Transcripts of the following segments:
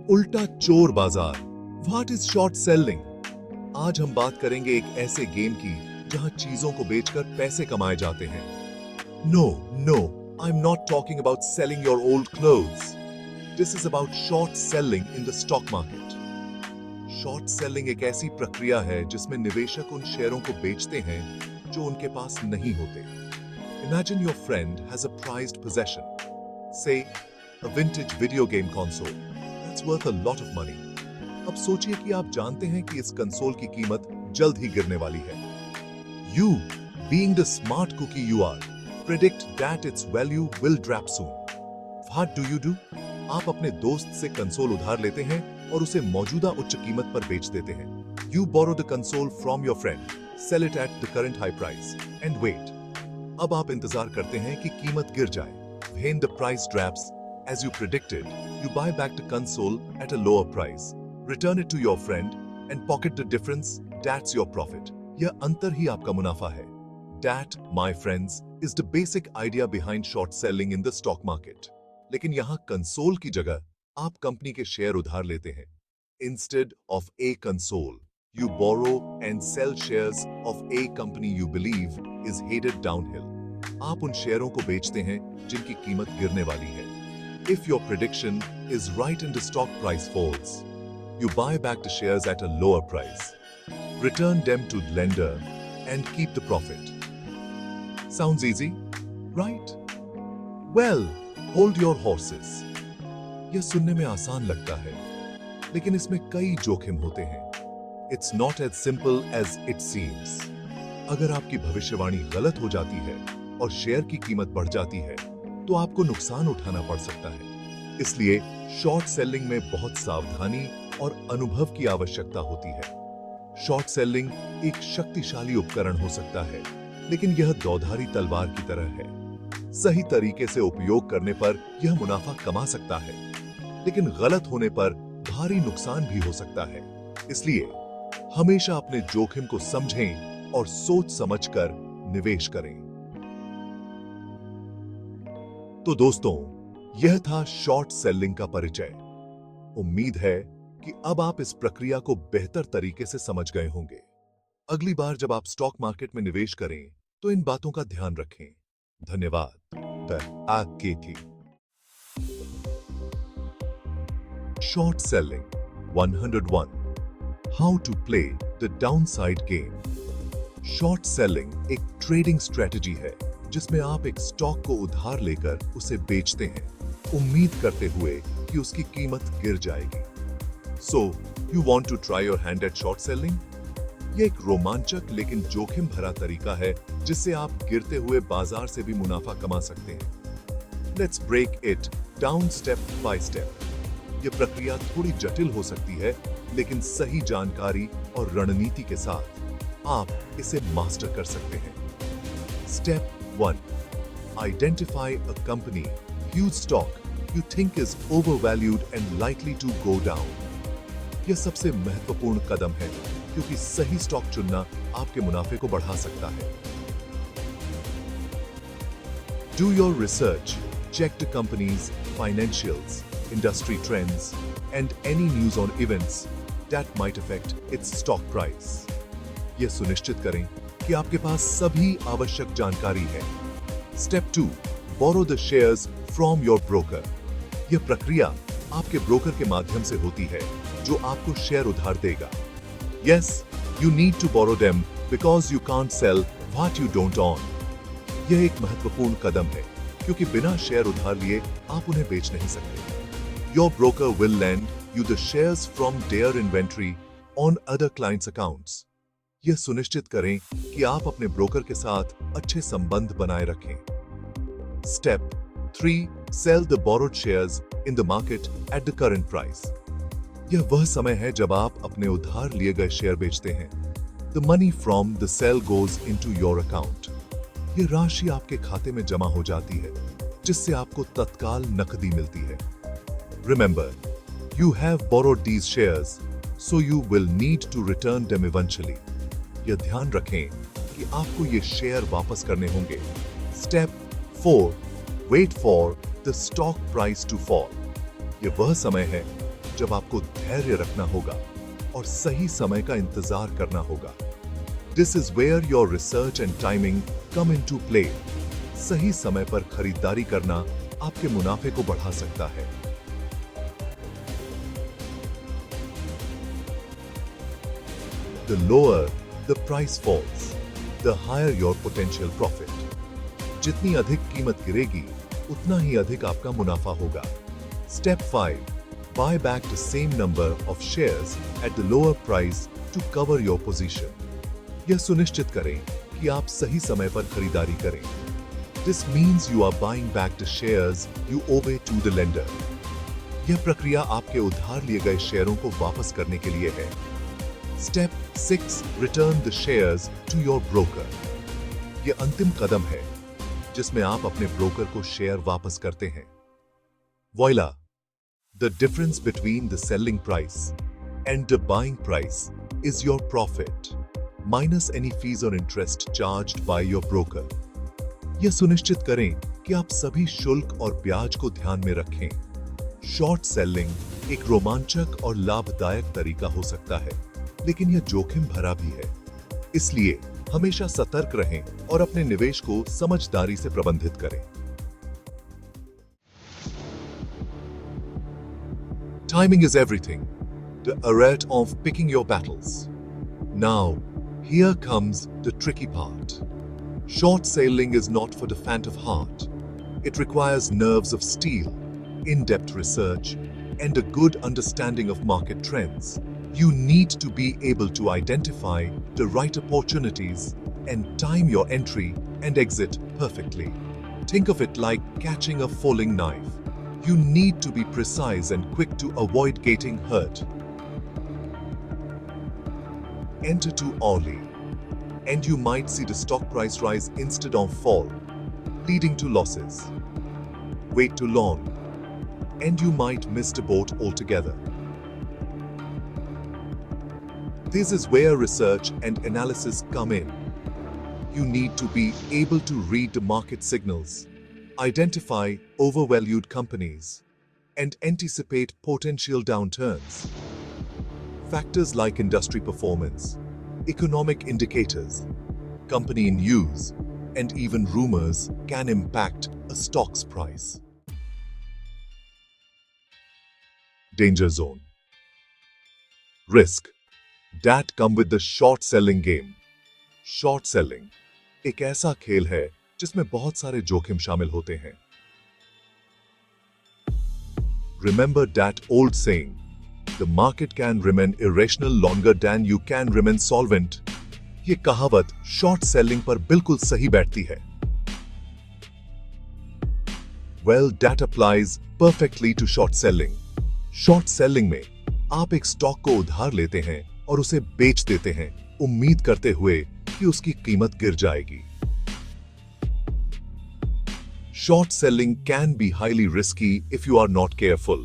उल्टा चोर बाजार। What is short selling? आज हम बात करेंगे एक ऐसे गेम की जहां चीजों को बेचकर पैसे कमाए जाते हैं। No no, I am not talking about selling your old clothes. This is about short selling in the stock market. Short selling एक ऐसी प्रक्रिया है जिसमें निवेशक उन शेयरों को बेचते हैं जो उनके पास नहीं होते। Imagine your friend has a prized possession, say a vintage video game console that's worth a lot of money. अब सोचिए कि आप जानते हैं कि इस कंसोल की कीमत जल्द ही गिरने वाली है। You, being the smart cookie you are, predict that its value will drop soon. What do? आप अपने दोस्त से कंसोल उधार लेते हैं और उसे मौजूदा उच्च कीमत पर बेच देते हैं। You borrow the console from your friend, sell it at the current high price, and wait. अब आप इंतजार करते हैं कि कीमत गिर जाए। When the price drops, as you predicted, you buy back the console at a lower price, return it to your friend, and pocket the difference. That's your profit. यह अंतर ही आपका मुनाफा है। That, my friends, is the basic idea behind short selling in the stock market. लेकिन यहाँ console की जगह आप कंपनी के शेयर उधार लेते हैं। Instead of a console, you borrow and sell shares of a company you believe is headed downhill. आप उन शेयरों को बेचते हैं जिनकी कीमत गिरने वाली है। If your prediction is right and the stock price falls, you buy back the shares at a lower price, return them to the lender, and keep the profit. Sounds easy, right? Well, hold your horses. यह सुनने में आसान लगता है, लेकिन इसमें कई जोखिम होते हैं। It's not as simple as it seems. अगर आपकी भविष्यवाणी गलत हो जाती है और शेयर की कीमत बढ़ जाती है, तो आपको नुकसान उठाना पड़ सकता है। इसलिए शॉर्ट सेलिंग में बहुत सावधानी और अनुभव की आवश्यकता होती है। शॉर्ट सेलिंग एक शक्तिशाली उपकरण हो सकता है, लेकिन यह दौधारी तलवार की तरह है। सही तरीके से उपयोग करने पर यह मुनाफा कमा सकता है, लेकिन गलत होने पर भारी नुकसान भी हो सकता है। इसलिए हमेशा अपने जोखिम को समझें और सोच समझकर निवेश करें। तो दोस्तों, यह था शॉर्ट सेलिंग का परिचय। उम्मीद है कि अब आप इस प्रक्रिया को बेहतर तरीके से समझ गए होंगे। अगली बार जब आप स्टॉक मार्केट में निवेश करें, तो इन बातों का ध्यान रखें। धन्यवाद। आगे थी short selling 101, how to play the downside game. Short selling एक ट्रेडिंग स्ट्रेटजी है जिसमें आप एक स्टॉक को उधार लेकर उसे बेचते हैं, उम्मीद करते हुए कि उसकी कीमत गिर जाएगी। So you want to try your hand at short selling? यह एक रोमांचक लेकिन जोखिम भरा तरीका है जिससे आप गिरते हुए बाजार से भी मुनाफा कमा सकते हैं। Let's break it down step by step. यह प्रक्रिया थोड़ी जटिल हो सकती है, लेकिन सही जानकारी और रणनीति के साथ आप इसे मास्टर कर सकते हैं। Step 1. Identify a company whose stock you think is overvalued and likely to go down. यह सबसे महत्वपूर्ण कदम है क्योंकि सही स्टॉक चुनना आपके मुनाफे को बढ़ा सकता है। Do your research. Check the company's financials, industry trends, and any news on events that might affect its stock price. यह सुनिश्चित करें कि आपके पास सभी आवश्यक जानकारी है। Step 2. Borrow the shares from your broker. यह प्रक्रिया आपके ब्रोकर के माध्यम से होती है जो आपको शेयर उधार देगा। Yes, you need to borrow them because you can't sell what you don't own. यह एक महत्वपूर्ण कदम है क्योंकि बिना शेयर उधार लिए आप उन्हें बेच नहीं सकते। Your broker will lend you the shares from their inventory on other clients' accounts. यह सुनिश्चित करें कि आप अपने ब्रोकर के साथ अच्छे संबंध बनाए रखें। Step 3. Sell the borrowed shares in the market at the current price. यह वह समय है जब आप अपने उधार लिए गए शेयर बेचते हैं। The money from the sale goes into your account. यह राशि आपके खाते में जमा हो जाती है, जिससे आपको तत्काल नकदी मिलती है। Remember, you have borrowed these shares, so you will need to return them eventually. यह ध्यान रखें कि आपको ये शेयर वापस करने होंगे। Step 4. Wait for the stock price to fall. यह वह समय है जब आपको धैर्य रखना होगा और सही समय का इंतजार करना होगा। This is where your research and timing come into play. सही समय पर खरीदारी करना आपके मुनाफे को बढ़ा सकता है। The lower the price falls, the higher your potential profit. जितनी अधिक कीमत गिरेगी, उतना ही अधिक आपका मुनाफा होगा। Step 5. Buy back the same number of shares at the lower price to cover your position. यह सुनिश्चित करें कि आप सही समय पर खरीदारी करें। This means you are buying back the shares you owe to the lender. यह प्रक्रिया आपके उधार लिए गए शेयरों को वापस करने के लिए है। Step 6. Return the shares to your broker. यह अंतिम कदम है जिसमें आप अपने ब्रोकर को शेयर वापस करते हैं। Voila! The difference between the selling price and the buying price is your profit, minus any fees or interest charged by your broker. यह सुनिश्चित करें कि आप सभी शुल्क और ब्याज को ध्यान में रखें। शॉर्ट सेलिंग एक रोमांचक और लाभदायक तरीका हो सकता है, लेकिन यह जोखिम भरा भी है। इसलिए हमेशा सतर्क रहें और अपने निवेश को समझदारी से प्रबंधित करें। Timing is everything. The art of picking your battles. Now, here comes the tricky part. Short selling is not for the faint of heart. It requires nerves of steel, in-depth research, and a good understanding of market trends. You need to be able to identify the right opportunities and time your entry and exit perfectly. Think of it like catching a falling knife. You need to be precise and quick to avoid getting hurt. Enter too early, and you might see the stock price rise instead of fall, leading to losses. Wait too long, and you might miss the boat altogether. This is where research and analysis come in. You need to be able to read the market signals, identify overvalued companies, and anticipate potential downturns. Factors like industry performance, economic indicators, company news, and even rumors can impact a stock's price. Danger zone. Risk that come with the short selling game. Short selling एक ऐसा खेल है जिसमें बहुत सारे जोखिम शामिल होते हैं। Remember that old saying, the market can remain irrational longer than you can remain solvent. ये कहावत शॉर्ट सेलिंग पर बिल्कुल सही बैठती है। Well, that applies perfectly to short selling. Short selling में आप एक स्टॉक को उधार लेते हैं और उसे बेच देते हैं, उम्मीद करते हुए कि उसकी कीमत गिर जाएगी। Short selling can be highly risky if you are not careful.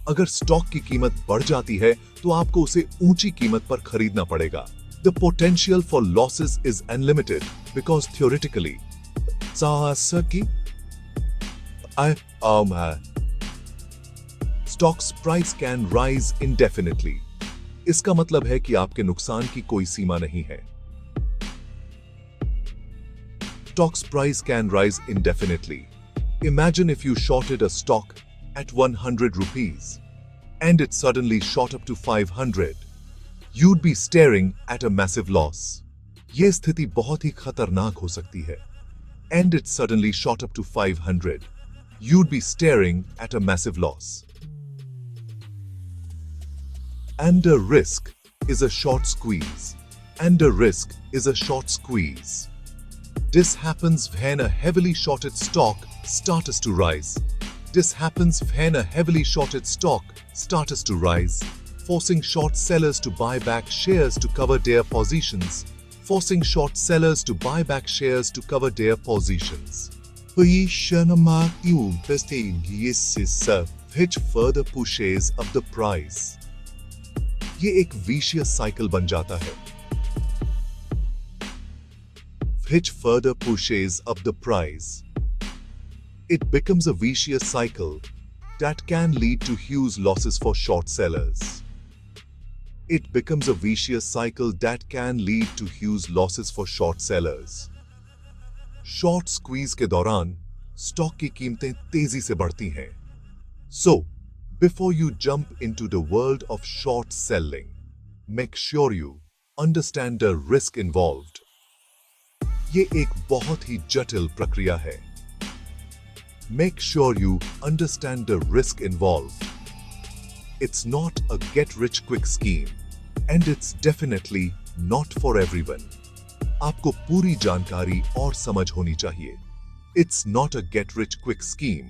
अगर स्टॉक की कीमत बढ़ जाती है तो आपको उसे ऊंची कीमत पर खरीदना पड़ेगा। The potential for losses is unlimited because theoretically, stocks price can rise indefinitely. इसका मतलब है कि आपके नुकसान की कोई सीमा नहीं है। Stock's price can rise indefinitely. Imagine if you shorted a stock at 100 rupees and it suddenly shot up to 500. You'd be staring at a massive loss. ये स्थिति बहुत ही खतरनाक हो सकती है। And it suddenly shot up to 500. You'd be staring at a massive loss. And a risk is a short squeeze. And a risk is a short squeeze. This happens when a heavily shorted stock starts to rise. This happens when a heavily shorted stock starts to rise, forcing short sellers to buy back shares to cover their positions. Forcing short sellers to buy back shares to cover their positions. Which further pushes up the price. ये एक vicious cycle बन जाता है। Which further pushes up the price. It becomes a vicious cycle that can lead to huge losses for short sellers. It becomes a vicious cycle that can lead to huge losses for short sellers. Short squeeze के दौरान stock की कीमतें तेजी से बढ़ती हैं. So, before you jump into the world of short selling, make sure you understand the risk involved. ये एक बहुत ही जटिल प्रक्रिया है. Make sure you understand the risk involved. It's not a get-rich-quick scheme, and it's definitely not for everyone. आपको पूरी जानकारी और समझ होनी चाहिए. It's not a get-rich-quick scheme,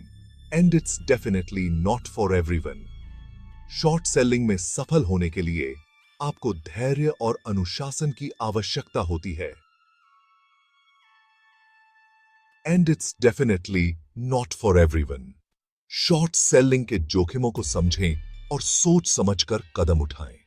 and it's definitely not for everyone. Short selling में सफल होने के लिए आपको धैर्य और अनुशासन की आवश्यकता होती है. And it's definitely not for everyone. Short selling के जोखिमों को समझें और सोच समझकर कदम उठाएं.